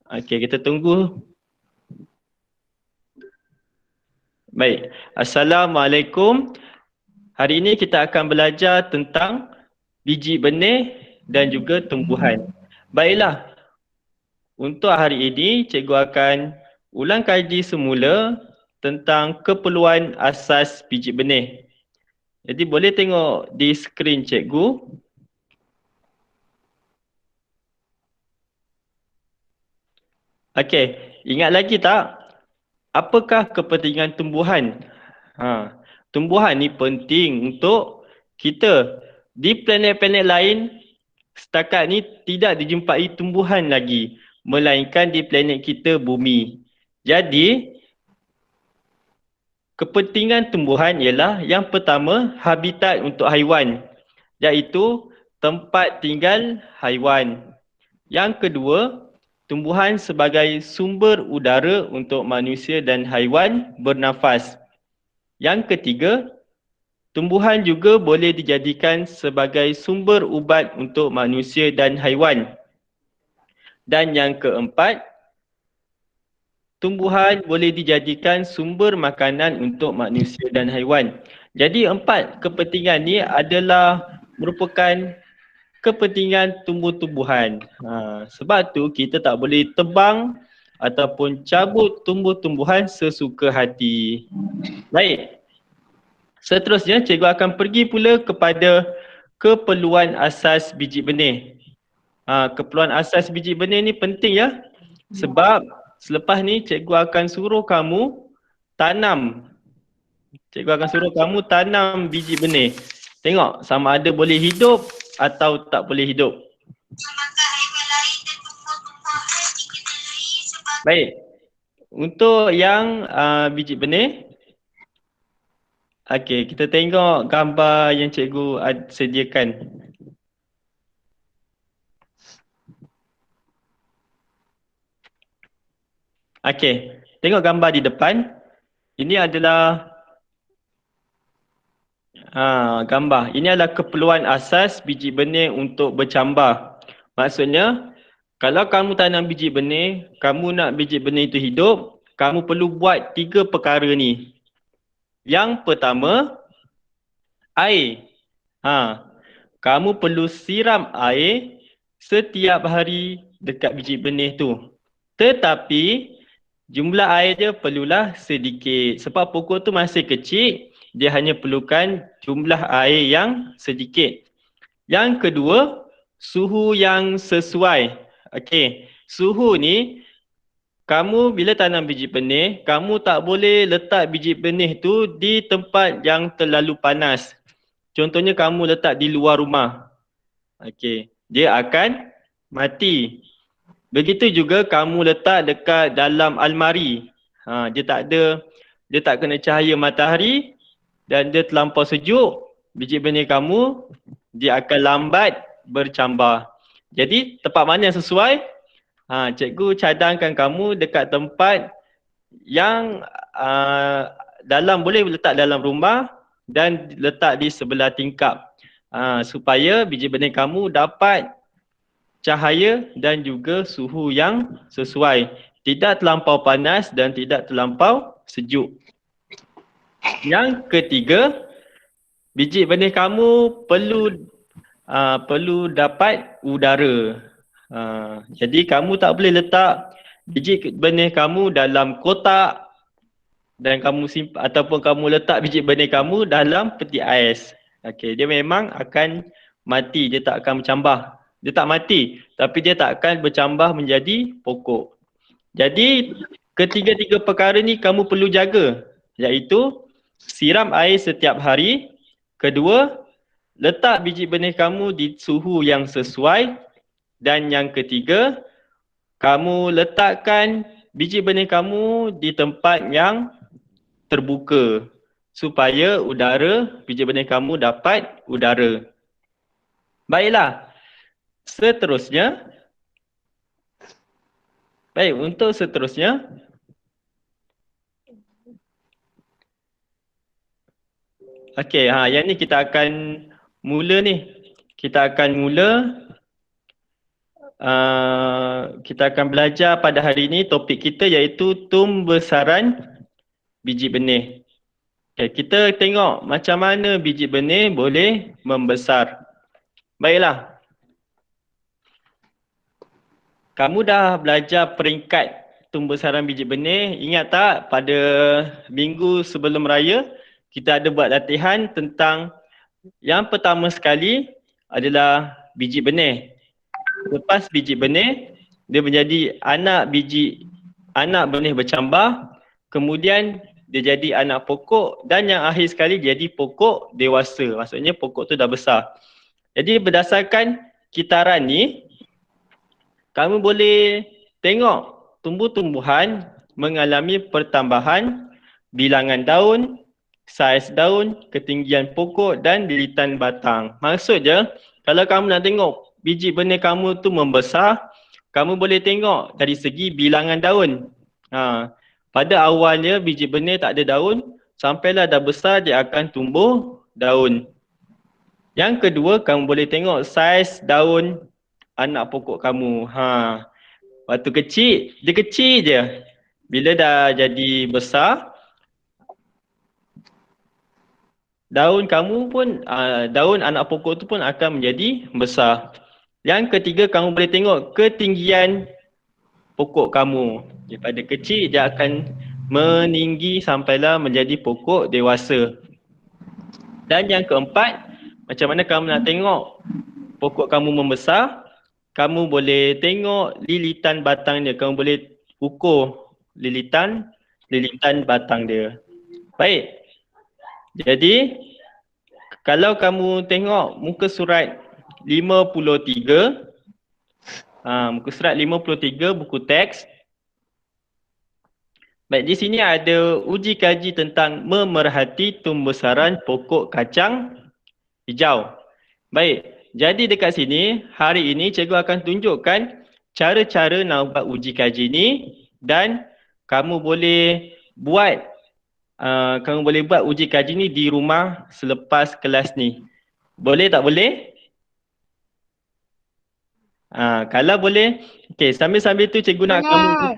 Okey, kita tunggu. Baik. Assalamualaikum. Hari ini kita akan belajar tentang biji benih dan juga tumbuhan. Baiklah. Untuk hari ini, cikgu akan ulang kaji semula tentang keperluan asas biji benih. Jadi boleh tengok di skrin cikgu. Okey, ingat lagi tak? Apakah kepentingan tumbuhan? Tumbuhan ni penting untuk kita. Di planet-planet lain, setakat ni tidak dijumpai tumbuhan lagi, melainkan di planet kita bumi. Jadi, kepentingan tumbuhan ialah yang pertama, habitat untuk haiwan, iaitu tempat tinggal haiwan. Yang kedua, tumbuhan sebagai sumber udara untuk manusia dan haiwan bernafas. Yang ketiga, tumbuhan juga boleh dijadikan sebagai sumber ubat untuk manusia dan haiwan. Dan yang keempat, tumbuhan boleh dijadikan sumber makanan untuk manusia dan haiwan. Jadi empat kepentingan ni adalah merupakan kepentingan tumbuh-tumbuhan. Sebab tu kita tak boleh tebang ataupun cabut tumbuh-tumbuhan sesuka hati. Baik. Seterusnya, cikgu akan pergi pula kepada keperluan asas biji benih. Keperluan asas biji benih ni penting ya. Sebab selepas ni cikgu akan suruh kamu tanam. Cikgu akan suruh kamu tanam biji benih. Tengok sama ada boleh hidup atau tak boleh hidup. Baik. Untuk yang biji benih, okey, kita tengok gambar yang cikgu sediakan. Okey, tengok gambar di depan. Ini adalah gambar. Ini adalah keperluan asas biji benih untuk bercambah. Maksudnya, kalau kamu tanam biji benih, kamu nak biji benih itu hidup, kamu perlu buat 3 perkara ni. Yang pertama, air. Kamu perlu siram air setiap hari dekat biji benih tu. Tetapi jumlah air dia perlulah sedikit. Sebab pokok tu masih kecil, dia hanya perlukan jumlah air yang sedikit. Yang kedua, suhu yang sesuai. Okey, suhu ni kamu bila tanam biji benih, kamu tak boleh letak biji benih tu di tempat yang terlalu panas. Contohnya kamu letak di luar rumah. Okey, dia akan mati. Begitu juga kamu letak dekat dalam almari. Dia tak kena cahaya matahari dan dia terlampau sejuk, biji benih kamu dia akan lambat bercambah. Jadi tempat mana yang sesuai? Cikgu cadangkan kamu dekat tempat yang boleh letak dalam rumah dan letak di sebelah tingkap. Supaya biji benih kamu dapat cahaya dan juga suhu yang sesuai. Tidak terlampau panas dan tidak terlampau sejuk. Yang ketiga, biji benih kamu perlu dapat udara. Jadi kamu tak boleh letak biji benih kamu dalam kotak dan ataupun kamu letak biji benih kamu dalam peti ais. Okey, dia memang akan mati, dia tak akan bercambah. Dia tak mati, tapi dia tak akan bercambah menjadi pokok. Jadi, ketiga-tiga perkara ni kamu perlu jaga, iaitu siram air setiap hari. Kedua, letak biji benih kamu di suhu yang sesuai. Dan yang ketiga, kamu letakkan biji benih kamu di tempat yang terbuka supaya biji benih kamu dapat udara. Baiklah. Seterusnya, untuk seterusnya, okey, yang ni kita akan mula ni. Kita akan mula kita akan belajar pada hari ini topik kita iaitu tumbesaran biji benih. Okay, kita tengok macam mana biji benih boleh membesar. Baiklah. Kamu dah belajar peringkat tumbesaran biji benih. Ingat tak pada minggu sebelum raya kita ada buat latihan tentang yang pertama sekali adalah biji benih. Lepas biji benih, dia menjadi anak benih bercambah, kemudian dia jadi anak pokok dan yang akhir sekali jadi pokok dewasa. Maksudnya pokok tu dah besar. Jadi berdasarkan kitaran ni, kamu boleh tengok tumbuh-tumbuhan mengalami pertambahan bilangan daun, saiz daun, ketinggian pokok dan lilitan batang. Maksudnya, kalau kamu nak tengok biji benih kamu tu membesar, kamu boleh tengok dari segi bilangan daun. Pada awalnya biji benih tak ada daun, sampailah dah besar dia akan tumbuh daun. Yang kedua, kamu boleh tengok saiz daun anak pokok kamu. Waktu kecil, dia kecil je. Bila dah jadi besar, daun kamu pun, daun anak pokok tu pun akan menjadi besar. Yang ketiga, kamu boleh tengok ketinggian pokok kamu. Daripada kecil, dia akan meninggi sampailah menjadi pokok dewasa. Dan yang keempat, macam mana kamu nak tengok pokok kamu membesar, kamu boleh tengok lilitan batang dia. Kamu boleh ukur lilitan batang dia. Baik. Jadi, kalau kamu tengok muka surat 53, muka surat 53 buku teks. Baik, di sini ada uji kaji tentang memerhati tumbesaran pokok kacang hijau. Baik, jadi dekat sini, hari ini cikgu akan tunjukkan cara-cara nak buat uji kaji ni dan kamu boleh buat uji kaji ni di rumah selepas kelas ni. Boleh tak boleh? Kalau boleh, okey, sambil-sambil tu cikgu nak kamu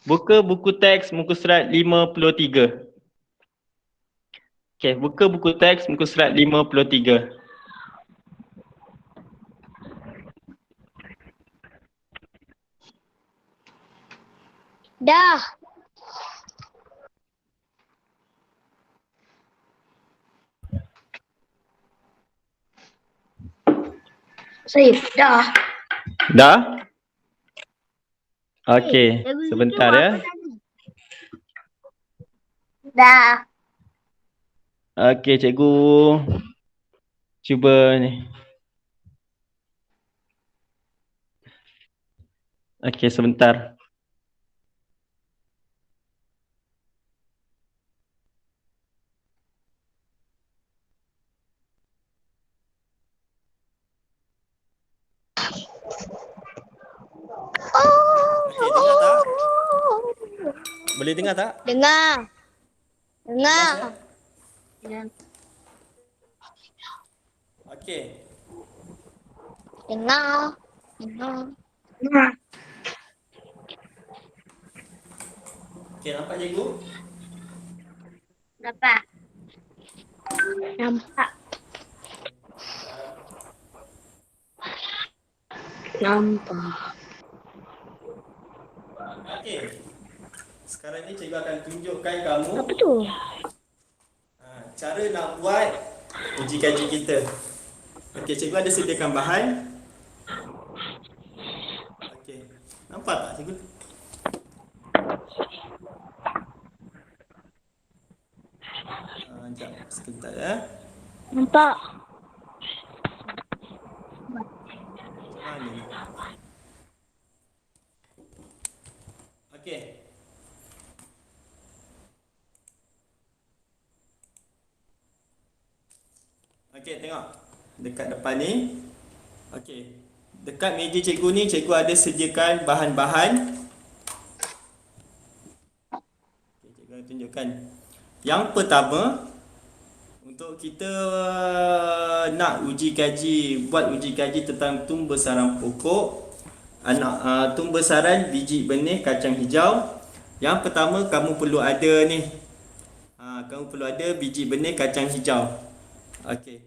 buka buku teks muka surat 53. Okey, buka buku teks muka surat 53. Dah. Saya dah. Dah? Okey, sebentar ya. Dah. Okey, cikgu cuba ni. Okey, sebentar. Okey, dengar tak? Boleh dengar tak? Dengar. Dengar. Okey. Dengar. Dengar. Okey, nampak cikgu? Nampak. Nampak. Nampak. Okey. Sekarang ni cikgu akan tunjukkan kamu Apa tu? cara nak buat uji kaji kita. Okey, cikgu ada sediakan bahan. Okey. Nampak tak cikgu? Sekejap, sebentar ya. Nampak. Mana ni? Okey. Okey, tengok. Dekat depan ni. Okey. Dekat meja cikgu ni, cikgu ada sediakan bahan-bahan. Okey, cikgu tunjukkan. Yang pertama, Untuk kita nak buat uji kaji tentang tumbuh sarang pokok, tumbuh sarang biji benih kacang hijau. Yang pertama kamu perlu ada ni. Kamu perlu ada biji benih kacang hijau. Okey.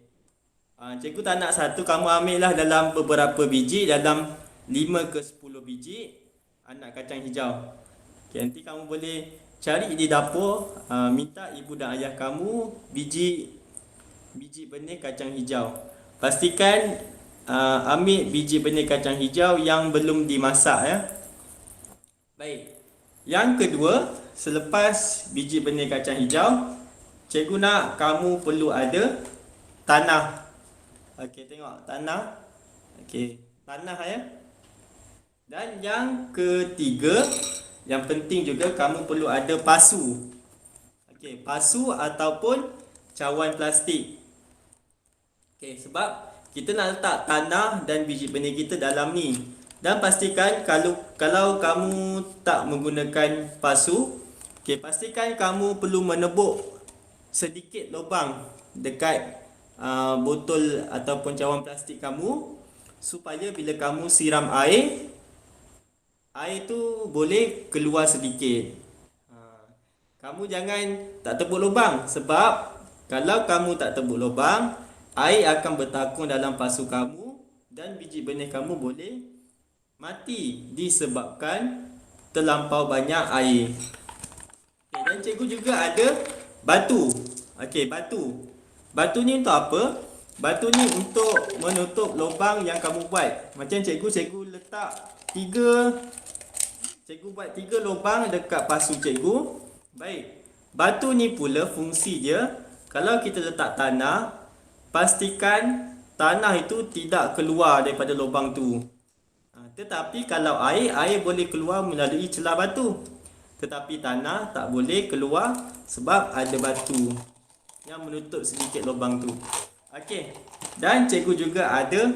Cikgu tak nak satu, kamu ambil lah dalam beberapa biji, dalam 5 ke 10 biji anak kacang hijau. Okay, nanti kamu boleh cari di dapur, minta ibu dan ayah kamu biji benih kacang hijau. Pastikan ambil biji benih kacang hijau yang belum dimasak ya. Baik. Yang kedua, selepas biji benih kacang hijau, cikgu nak kamu perlu ada tanah. Okey, tengok tanah. Okey, tanah ya. Dan yang ketiga, yang penting juga kamu perlu ada pasu. Okey, pasu ataupun cawan plastik. Okey, sebab kita nak letak tanah dan biji benih kita dalam ni. Dan pastikan kalau kamu tak menggunakan pasu, okey, pastikan kamu perlu menebuk sedikit lubang dekat botol ataupun cawan plastik kamu, supaya bila kamu siram air tu boleh keluar sedikit. Kamu jangan tak tebuk lubang, sebab kalau kamu tak tebuk lubang, air akan bertakung dalam pasu kamu dan biji benih kamu boleh mati disebabkan terlampau banyak air. Okay, dan cikgu juga ada batu. Okey, batu. Batu ni untuk apa? Batu ni untuk menutup lubang yang kamu buat. Macam cikgu letak buat 3 lubang dekat pasu cikgu. Baik. Batu ni pula fungsi dia, kalau kita letak tanah, pastikan tanah itu tidak keluar daripada lubang tu. Tetapi kalau air boleh keluar melalui celah batu. Tetapi tanah tak boleh keluar sebab ada batu yang menutup sedikit lubang tu. Okey. Dan cikgu juga ada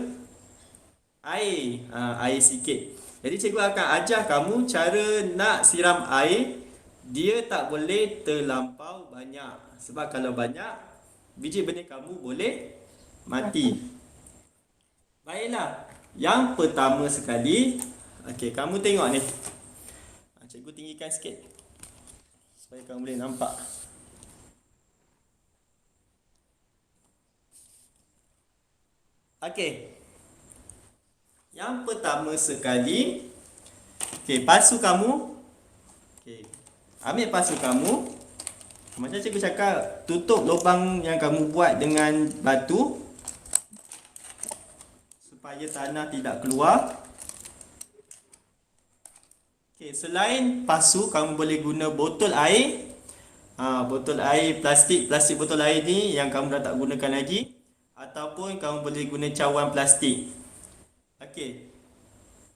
air. Air sikit. Jadi cikgu akan ajar kamu cara nak siram air. Dia tak boleh terlampau banyak. Sebab kalau banyak, biji benih kamu boleh mati. Baiklah. Yang pertama sekali, okey, kamu tengok ni. Cikgu tinggikan sikit supaya kamu boleh nampak. Okey. Yang pertama sekali, okey, pasu kamu. Okey. Ambil pasu kamu. Macam cikgu cakap, tutup lubang yang kamu buat dengan batu supaya tanah tidak keluar. Okey, selain pasu, kamu boleh guna botol air. Botol air plastik botol air ni yang kamu dah tak gunakan lagi. Ataupun kamu boleh guna cawan plastik. Okey.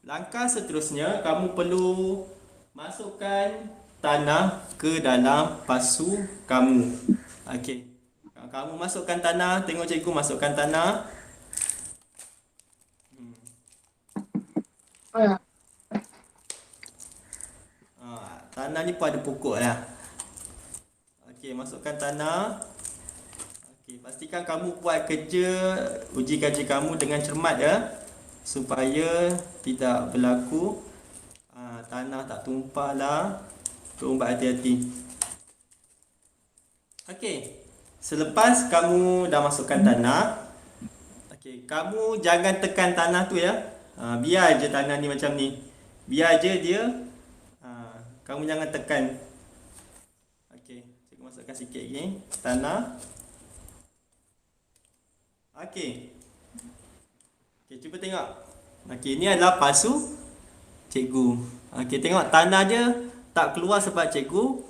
Langkah seterusnya, kamu perlu masukkan tanah ke dalam pasu kamu. Okey. Kamu masukkan tanah, tengok cikgu masukkan tanah. Tanah ni pun ada pokok lah. Okey, masukkan tanah. Okey, pastikan kamu buat uji kaji kamu dengan cermat ya, supaya tidak berlaku tanah tak tumpah lah. Buat hati-hati. Okey, selepas kamu dah masukkan tanah, okey, kamu jangan tekan tanah tu ya. Biar je tanah ni macam ni. Biar je dia. Kamu jangan tekan. Okey, cikgu masukkan sikit lagi tanah. Okey. Okey, cuba tengok. Okey, ni adalah pasu cikgu. Okey, tengok tanah dia tak keluar sebab cikgu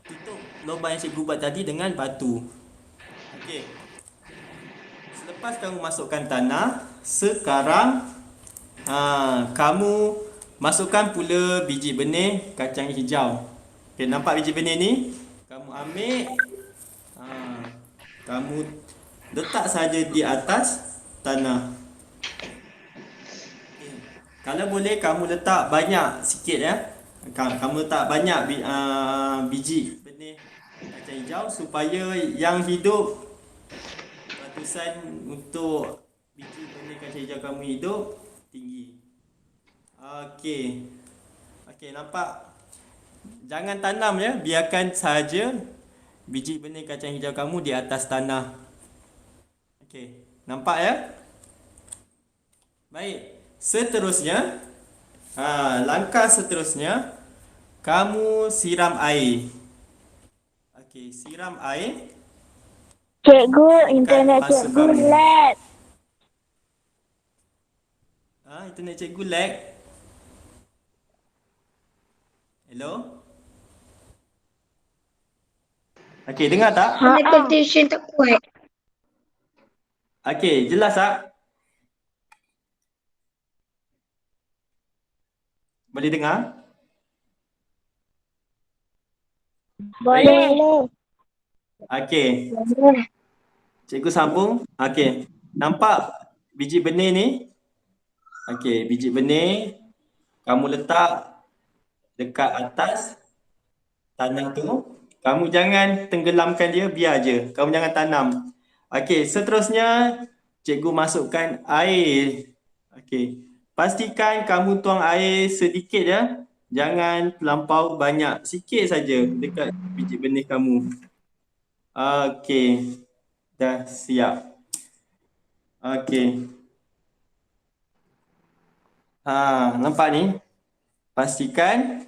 tutup lubang yang cikgu buat tadi dengan batu. Okey. Selepas kamu masukkan tanah, sekarang kamu masukkan pula biji benih kacang hijau. Okey, nampak biji benih ni? Kamu ambil, kamu letak saja di atas tanah. Okay. Kalau boleh kamu letak banyak sikit ya. Kamu letak banyak biji benih kacang hijau supaya yang hidup kepatusan untuk biji benih kacang hijau kamu hidup tinggi. Okey. Okey, nampak? Jangan tanam ya, biarkan sahaja biji benih kacang hijau kamu di atas tanah. Okey, nampak ya? Baik, seterusnya, langkah seterusnya, kamu siram air. Okey, siram air. Cikgu, internet Masuk cikgu kamu. lag. Internet cikgu lag. Hello? Okey, dengar tak? Connection tak kuat. Okey, jelas tak? Boleh dengar? Boleh. Okey, Boleh. cikgu sambung. Okey, nampak biji benih ni? Okey, biji benih kamu letak dekat atas tanah tu. Kamu jangan tenggelamkan dia, biar je. Kamu jangan tanam. Okey, seterusnya cikgu masukkan air. Okey, pastikan kamu tuang air sedikit ya. Jangan terlampau banyak. Sikit saja dekat biji benih kamu. Okey, dah siap. Okey. Nampak ni? Pastikan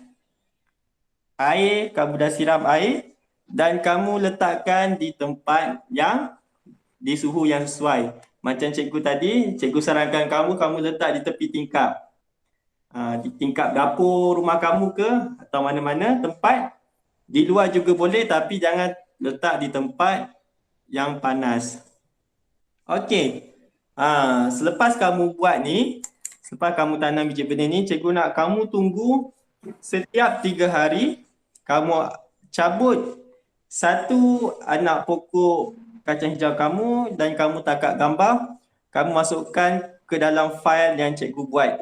air, kamu dah siram air dan kamu letakkan di tempat yang di suhu yang sesuai. Macam cikgu tadi, cikgu sarankan kamu letak di tepi tingkap. Di tingkap dapur rumah kamu ke atau mana-mana tempat. Di luar juga boleh, tapi jangan letak di tempat yang panas. Okey. Selepas kamu buat ni, selepas kamu tanam biji benih ni, cikgu nak kamu tunggu setiap 3 hari kamu cabut satu anak pokok kacang hijau kamu dan kamu tangkap gambar, kamu masukkan ke dalam fail yang cikgu buat.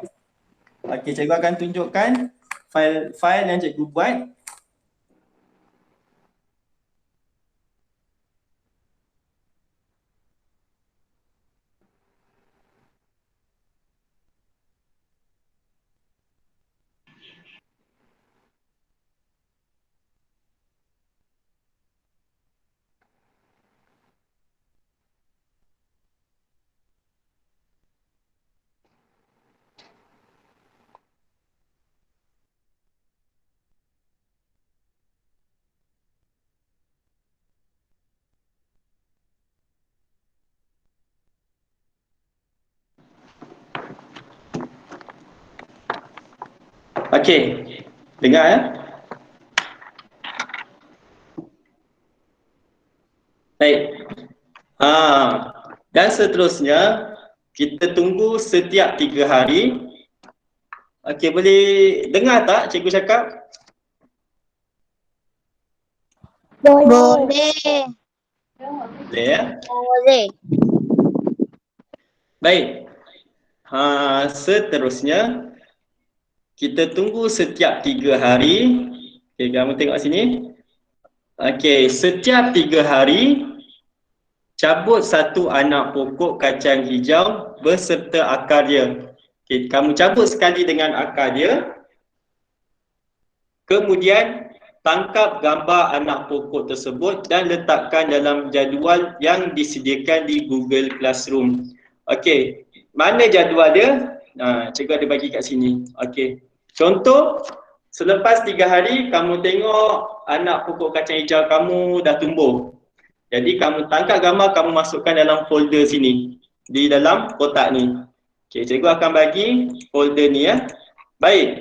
Okey, cikgu akan tunjukkan fail yang cikgu buat. Okey, dengar ya. Baik. Dan seterusnya kita tunggu setiap 3 hari. Okey, boleh dengar tak cikgu cakap? Boleh. Boleh ya. Boleh. Baik. Seterusnya kita tunggu setiap 3 hari. Okey, kamu tengok sini. Okey, setiap 3 hari cabut satu anak pokok kacang hijau beserta akar dia. Okey, kamu cabut sekali dengan akar dia. Kemudian tangkap gambar anak pokok tersebut dan letakkan dalam jadual yang disediakan di Google Classroom. Okey, mana jadual dia? Cikgu ada bagi kat sini. Okey. Contoh, selepas 3 hari kamu tengok anak pokok kacang hijau kamu dah tumbuh. Jadi kamu tangkap gambar, kamu masukkan dalam folder sini. Di dalam kotak ni. Okey, cikgu akan bagi folder ni ya. Baik.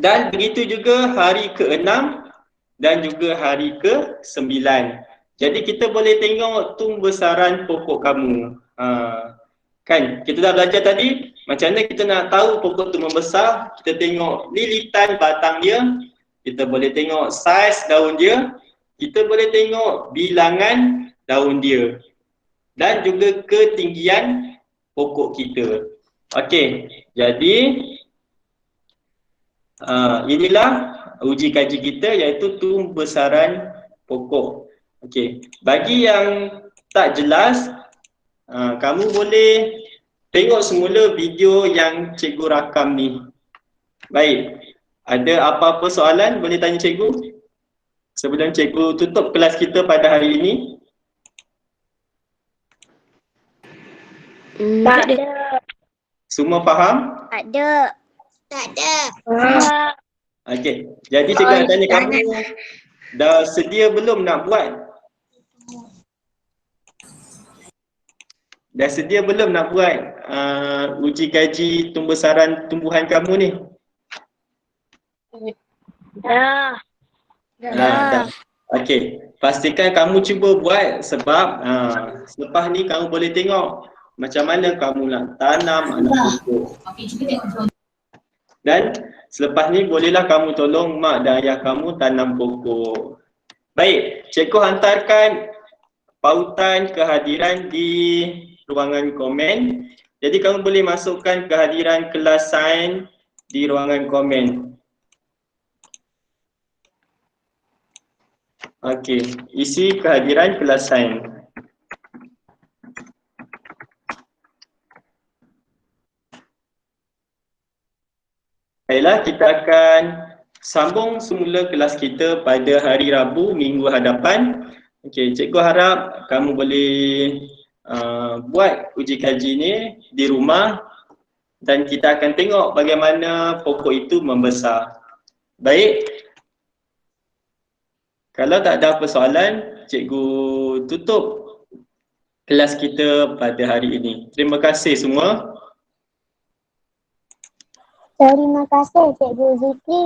Dan begitu juga hari ke-6 dan juga hari ke-9. Jadi kita boleh tengok tumbesaran pokok kamu. Kan, kita dah belajar tadi macam mana kita nak tahu pokok tu membesar. Kita tengok lilitan batang dia, kita boleh tengok saiz daun dia, kita boleh tengok bilangan daun dia dan juga ketinggian pokok kita. Okey, jadi inilah uji kaji kita, iaitu tumbesaran pokok. Okey, bagi yang tak jelas, kamu boleh tengok semula video yang cikgu rakam ni. Baik, ada apa-apa soalan boleh tanya cikgu sebelum cikgu tutup kelas kita pada hari ini? Tak ada. Semua faham? Tak ada. Tak ada. Okey, jadi cikgu nak tanya kamu, dah sedia belum nak buat? Dah sedia belum nak buat uji kaji tumbuh-saran tumbuhan kamu ni? Dah. Dah. Okey, pastikan kamu cuba buat sebab selepas ni kamu boleh tengok macam mana kamu nak tanam anak pokok. Dan selepas ni bolehlah kamu tolong mak dan ayah kamu tanam pokok. Baik, cikgu hantarkan pautan kehadiran di ruangan komen. Jadi kamu boleh masukkan kehadiran kelas sains di ruangan komen. Okey, isi kehadiran kelas sains. Baiklah, kita akan sambung semula kelas kita pada hari Rabu minggu hadapan. Okey, cikgu harap kamu boleh buat uji kaji ni di rumah dan kita akan tengok bagaimana pokok itu membesar. Baik. Kalau tak ada apa soalan, cikgu tutup kelas kita pada hari ini. Terima kasih semua. Terima kasih Cikgu Zikri.